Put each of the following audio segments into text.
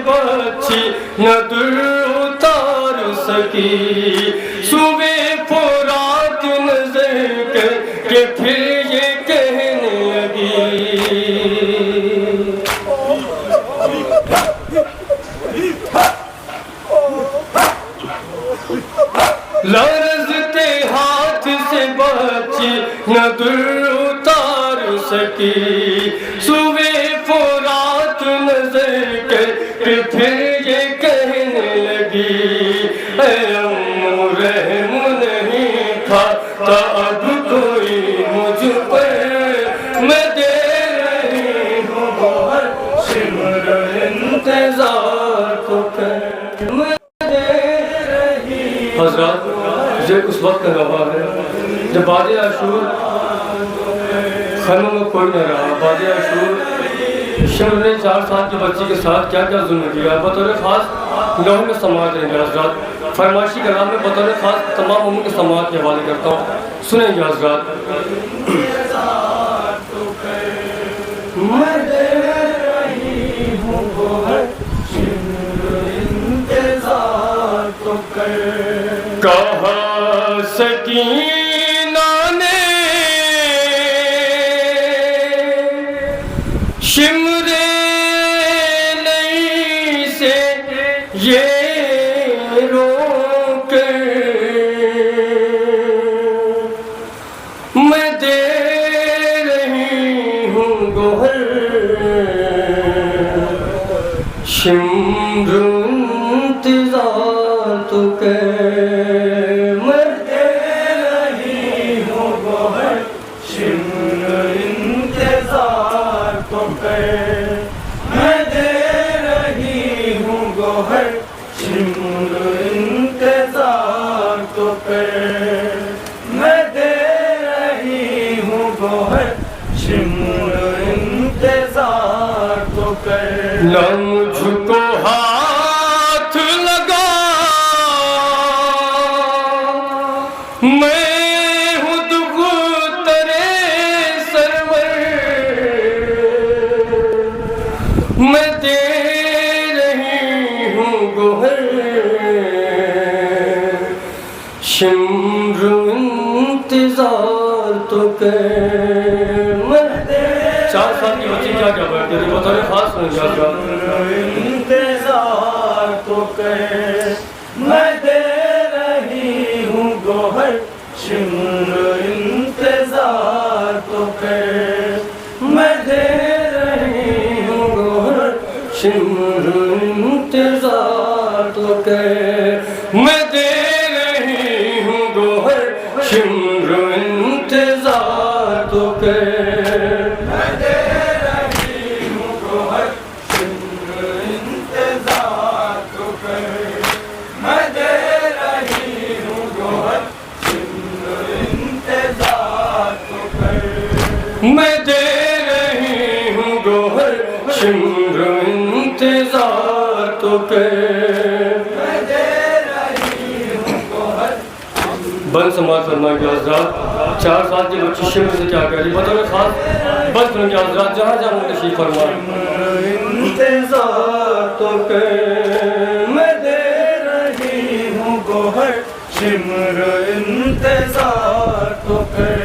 बची न दूर उतार सकी, सुबह फुरात नजर करके फिर ये कहने लगी, लरज़ते हाथ से बची न दूर उतार सकी, सुबह फुरात नजर करके फिर ये कहने लगी, अम्मू रहम नहीं खाता अब कोई मुझ पर, मैं दे रही हूँ बहुत शिमर इंतजार तो कर, मैं दे रही। हज़रात ये उस वक्त का गवाह है जब बाद आशूर खैमों में कोई न रहा। बाद आशूर शिमर ने 4 साल की बच्ची के साथ क्या क्या जुल्म किया, बतौर खास लौह में समाज रहेंगे हज़रात। फरमाइशी कलाम में बतौर खास तमाम उम्र के समाज के हवाले करता हूँ, सुनेंगे हज़रात। कहा सकीना ने शिमरे नहीं से ये रोक, मैं दे रही हूँ गोहर शिमर इंतजार तो कर, मैं दे रही हूँ गोहर शिमर इंतजार तो कर, मैं दे रही हूँ गोहर शिमर इंतजार तो कर, मैं दे रही हूँ गोहर शिमर इंतजार तो कर। ना मुझको हाथ लगा मैं हूँ दुगु तेरे सरवर, मैं दे रही हूँ गोहर शिमर इंतजार तो कर, मैं दे। 4 साल की बच्ची क्या क्या बैठती है बतौर खास इंतजार तो कर, मैं दे रही हूँ गोहर शिमर इंतजार तो कर, मैं दे रही हूँ गोहर शिमर इंतजार तो कर, मैं दे रही हूँ गोहर शिमर इंतजार तो कर, मैं दे रही हूँ गोहर शिमर इंतजार तो कर, मैं दे रही हूँ गोहर शिमर इंतजार तो कर, मैं दे रही हूँ गोहर शिमर इंतजार तो कर, मैं दे रही हूँ गोहर। बंद समाज फरमाएंगे हज़रात। 4 साल की बच्ची शिमर से क्या कह रही बतौर खास बंद सुनेंगे हज़रात। जहाँ जहाँ उनके शीख फरमाए इंतजार तो कर, मैं दे रही हूँ गोहर शिमर इंतजार तो कर।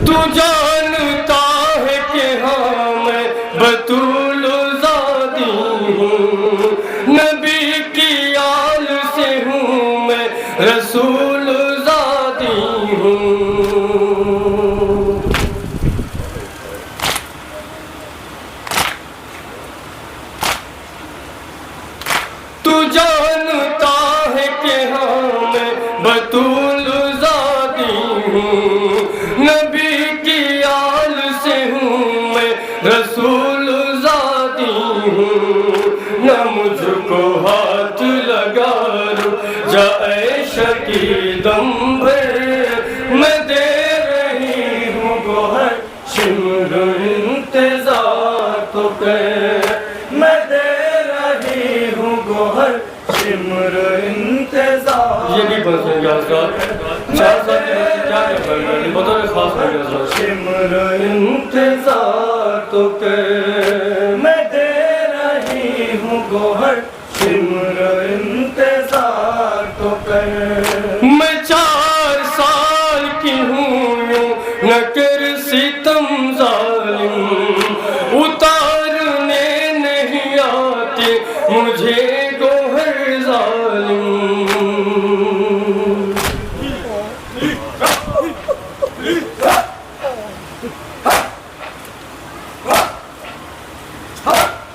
तू जानता है कि हाँ मैं बतूल ज़ादी हूँ, नबी की आल से हूँ मैं रसूल ज़ादी हूँ। तू जानता है कि हाँ मैं बतूल ज़ादी हूँ, नबी की आल से हूँ मैं रसूल ज़ादी हूँ। न मुझको हाथ लगा जाए शकी दम भर, मैं दे रही हूँ गोहर शिमर इंतजार तो कर, मैं दे रही हूँ गोहर शिमर इंतजार। ये भी बस हो गया हज़रात। 4 साल की बच्ची क्या कर रही बतौर खास हो गया हज़रात। शिमर इंतजार तो कर, मैं दे रही हूँ गोहर सिमर इंतजार तो कर। मैं 4 साल की हूँ यूं न कर सितम जालिम, उतारने नहीं आते मुझे गोहर जालिम।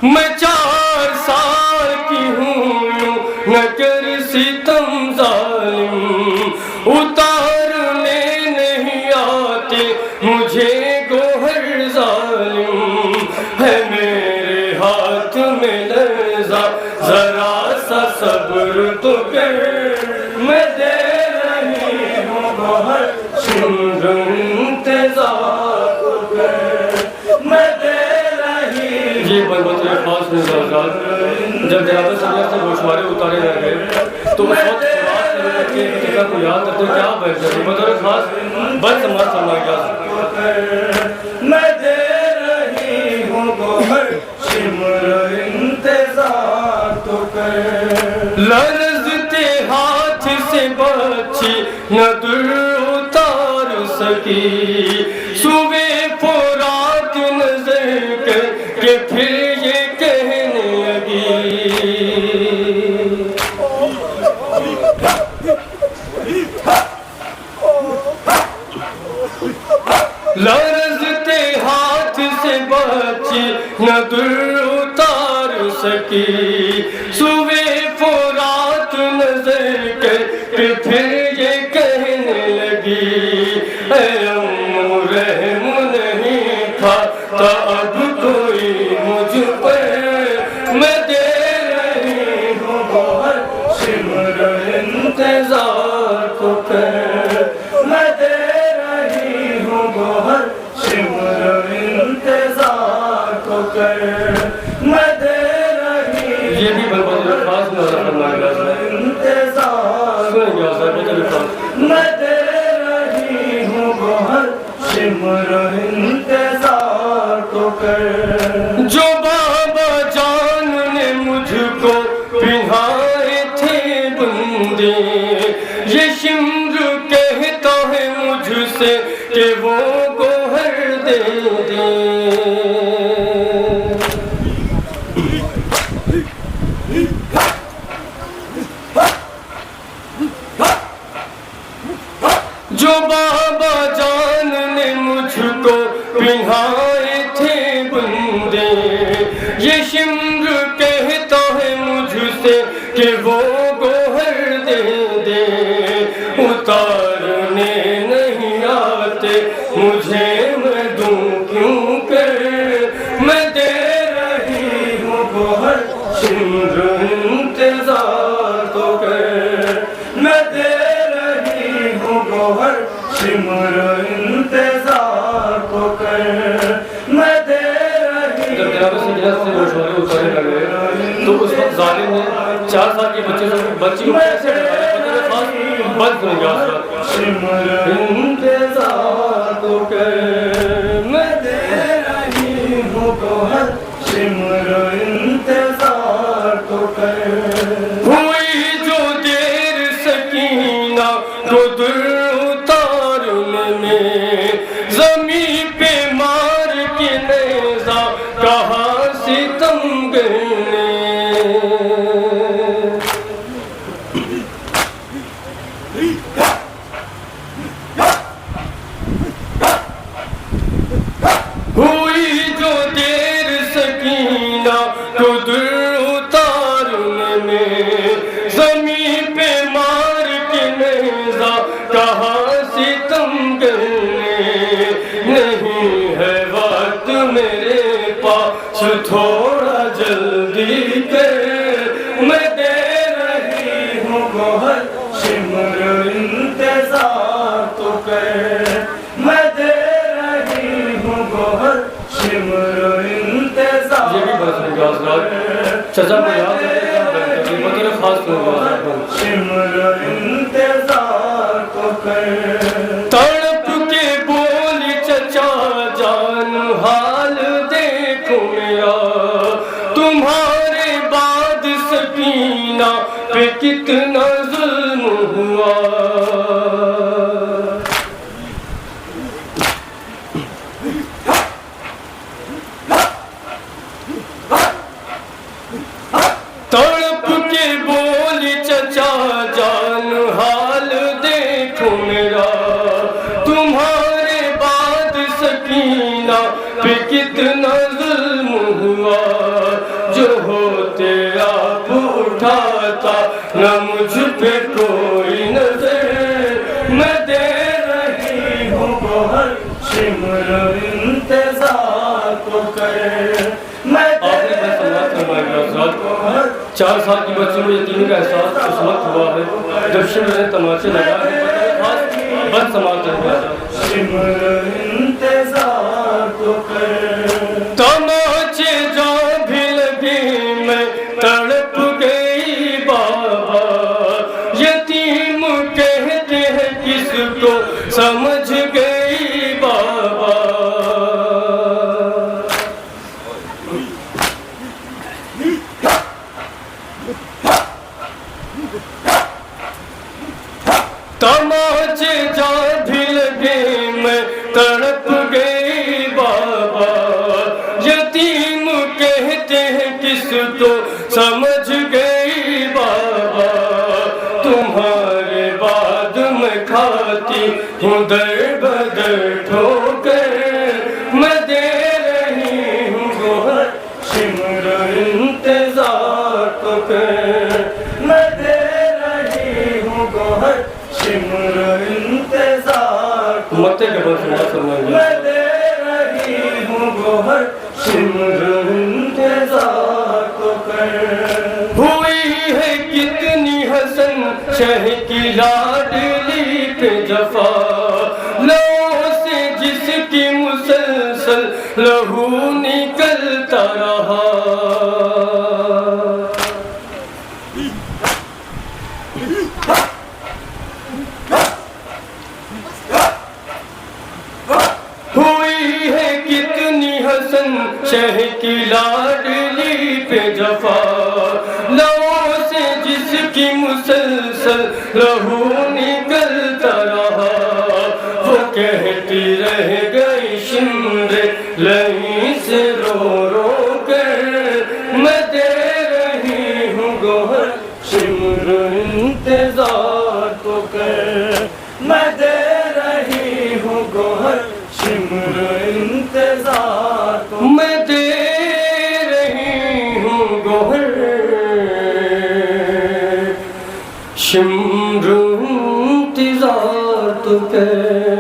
मैं 4 साल की हूँ न कर सितम जालिम, उतारने नहीं आते मुझे गोहर जालिम। है मेरे हाथ में लर्ज़ा जरा सा सब्र तो कर, मैं दे रही हूँ गोहर सिमर इंतजार तो कर। मैं दे ये बलबत खास जब जनाब से गोशवारे उतारे जा गए तो उस वक्त के को याद करते क्या बैठ जाते बतौर खास बद समाज समा गया। मैं दे रही हूँ गोहर सिमर इंतजार तो कर। लर्ज़ते हाथ से बच्ची न दूर उतार सकी, सुबह फुरात नजर कर के फिर ये कहने लगी। लर्ज़ते हाथ से बच्ची न दूर उतार सकी, सुबह फुरात नजर कर के फिर ये कहने लगी। अम्मू रहम नहीं था अब कोई मुझ पर, मैं दे रही हूँ गोहर सिमर इंतजार तो कर। मैं दे रही हूँ गोहर सिमर इंतजार तो कर। मैं दे रही ये भी बलबत खास मैं दे रही हूँ गोहर सिमर इंतजार तो कर। जो बाबा जान ने मुझको पिन्हाए थे बंदे, ये शिम्र कहता है मुझसे कि वो गोहर दे दे। जो बाबा जान ने मुझको पिन्हाए थे बंदे, ये शिम्र कहता है मुझसे कि वो गोहर दे दे। उतारने नहीं आते मुझे मैं दूं क्यों कर, मैं दे रही हूँ गोहर सिमर इंतजार तो कर। मैं दे रही हूँ गोहर सिमर इंतजार तो कर। मैं दे रही जब जनाब से गोशवारे उतारे लगे तो उस वक्त जालिम ने 4 साल के बच्ची को कैसे बंद हो गया सिमर इंतजार तो कर। मैं दे रही हूँ गोहर सिमर इंतजार तो कर। हुई जो देर सकीना को दूर उतारने में, ज़मीं पे मार के नेज़ा कहाँ सितम करने। हुई जो देर सकीना को दूर उतारने में, ज़मीं पे मार के नेज़ा कहाँ सितम करने। नहीं है वक्त मेरे पास थोड़ा जल्दी कर, मैं दे रही हूँ गोहर सिमर इंतजार तो कर। मैं दे रही हूँ गोहर सिमर इंतजार। ये भी बस चचा को याद है खास सिमर इंतजार तो कर। तड़प के बोली चचा जान हाल देखो मेरा, तुम्हारे कितना जुल्म हुआ। तड़प के बोली चचा जान हाल देखो मेरा, तुम्हारे बाद सकीना पे कितना जुल्म हुआ। जो होते आप उठाता न मुझ पे कोई नजर, मैं दे रही हूँ गोहर शिमर इंतजार तो कर। मैं 4 साल की बच्ची में यतीमी का एहसास उस वक्त हुआ है जब शिमर ने तमाचे लगाए, बस समाप्त हो गया। तमाचे जो भी लगे मैं तड़प गई बाबा, यतीम कहते हैं किसको समझ गई बाबा। तमाचे जा भी लगे मैं तड़प गई बाबा, यतीम कहते हैं किसको समझ गई बाबा। तुम्हारे बाद मैं खाती हूँ दर बदर ठोकर, मैं दे रही हूँ गोहर शिमर इंतजार तो कर। मैं दे रही हूँ गोहर शिमर इंतजार मत के बस मैं दे रही हूँ गोहर शिमर इंतजार तो कर। हुई है कितनी हसन शह की लाडली पे जफा, लहू से जिसकी मुसलसल लहू निकलता रहा। हुई है कितनी हसन शह की लाडली पे जफा, लहू से जिसकी मुसलसल लहू निकलता रहा। वो कहती रह गई शिमरे लही से रो रो कर, मैं दे रही हूँ गोहर शिमर इंतजार तो कर। मैं दे रही हूँ गोहर शिमर इंतजार तो, मैं दे रही हूँ गोहर शिमर इंतजार तो कर।